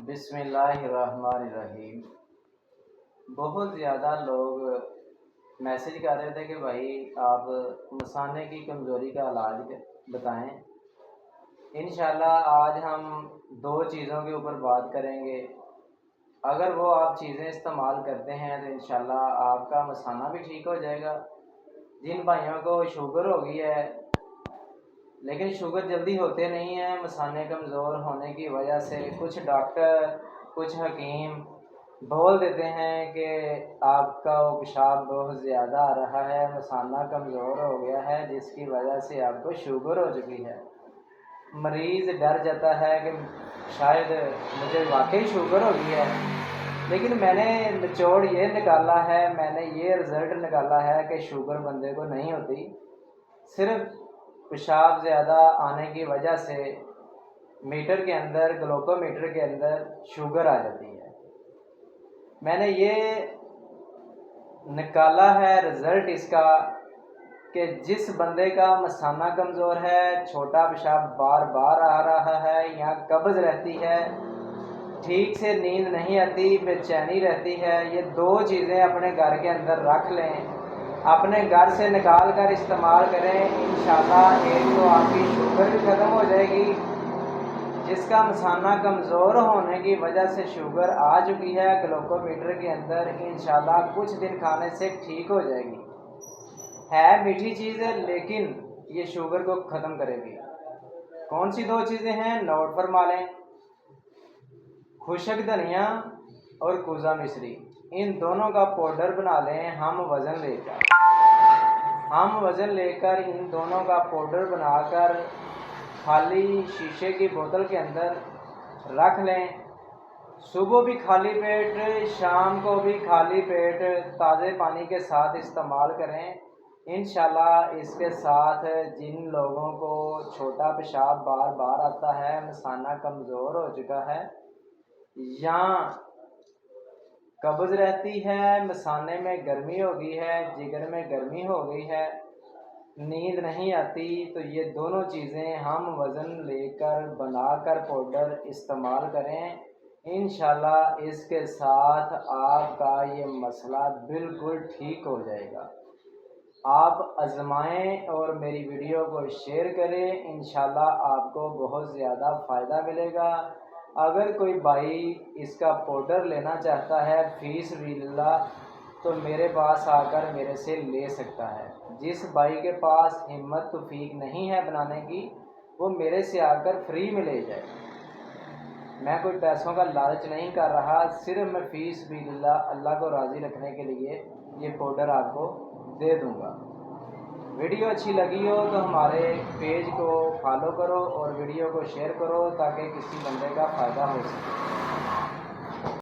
बिस्मिल्लाहिर्रहमानिर्रहीम। बहुत ज़्यादा लोग मैसेज कर रहे थे कि भाई आप मसाने की कमज़ोरी का इलाज बताएं। इंशाल्लाह आज हम दो चीज़ों के ऊपर बात करेंगे। अगर वो आप चीज़ें इस्तेमाल करते हैं तो इंशाल्लाह आपका मसाना भी ठीक हो जाएगा। जिन भाइयों को शुगर हो गई है लेकिन शुगर जल्दी होते नहीं है मसाने कमज़ोर होने की वजह से, कुछ डॉक्टर कुछ हकीम बोल देते हैं कि आपका वो पेशाब बहुत ज़्यादा आ रहा है, मसाना कमज़ोर हो गया है, जिसकी वजह से आपको शुगर हो चुकी है। मरीज़ डर जाता है कि शायद मुझे वाकई शुगर हो गई है। लेकिन मैंने निचोड़ ये निकाला है, मैंने ये रिज़ल्ट निकाला है कि शुगर बंदे को नहीं होती, सिर्फ पेशाब ज़्यादा आने की वजह से मीटर के अंदर, ग्लूकोमीटर के अंदर शुगर आ जाती है। मैंने ये निकाला है रिज़ल्ट इसका कि जिस बंदे का मसाना कमज़ोर है, छोटा पेशाब बार बार आ रहा है या कब्ज़ रहती है, ठीक से नींद नहीं आती, बेचैनी रहती है, ये दो चीज़ें अपने घर के अंदर रख लें, अपने घर से निकाल कर इस्तेमाल करें। इंशाल्लाह एक तो आपकी शुगर भी ख़त्म हो जाएगी। जिसका मसाना कमज़ोर होने की वजह से शुगर आ चुकी है ग्लूकोमीटर के अंदर, इंशाल्लाह कुछ दिन खाने से ठीक हो जाएगी। है मीठी चीज़ है लेकिन ये शुगर को ख़त्म करेगी। कौन सी दो चीज़ें हैं, नोट फरमा लें। खुशक धनिया और कुजा मिश्री, इन दोनों का पाउडर बना लें। हम वज़न लेकर इन दोनों का पाउडर बनाकर खाली शीशे की बोतल के अंदर रख लें। सुबह भी खाली पेट, शाम को भी खाली पेट ताज़े पानी के साथ इस्तेमाल करें। इंशाल्लाह इसके साथ जिन लोगों को छोटा पेशाब बार बार आता है, मसाना कमज़ोर हो चुका है या कब्ज़ रहती है, मसाने में गर्मी हो गई है, जिगर में गर्मी हो गई है, नींद नहीं आती, तो ये दोनों चीज़ें हम वज़न लेकर बनाकर पाउडर इस्तेमाल करें। इंशाल्लाह इसके साथ आपका ये मसला बिल्कुल ठीक हो जाएगा। आप आज़माएं और मेरी वीडियो को शेयर करें। इंशाल्लाह आपको बहुत ज़्यादा फ़ायदा मिलेगा। अगर कोई भाई इसका पाउडर लेना चाहता है फ़ीस बिल्लाह, तो मेरे पास आकर मेरे से ले सकता है। जिस भाई के पास हिम्मत तौफीक नहीं है बनाने की, वो मेरे से आकर फ्री में ले जाए। मैं कोई पैसों का लालच नहीं कर रहा, सिर्फ मैं फ़ीस बिल्लाह अल्लाह को राज़ी रखने के लिए ये पाउडर आपको दे दूँगा। वीडियो अच्छी लगी हो तो हमारे पेज को फॉलो करो और वीडियो को शेयर करो ताकि किसी बंदे का फ़ायदा हो सके।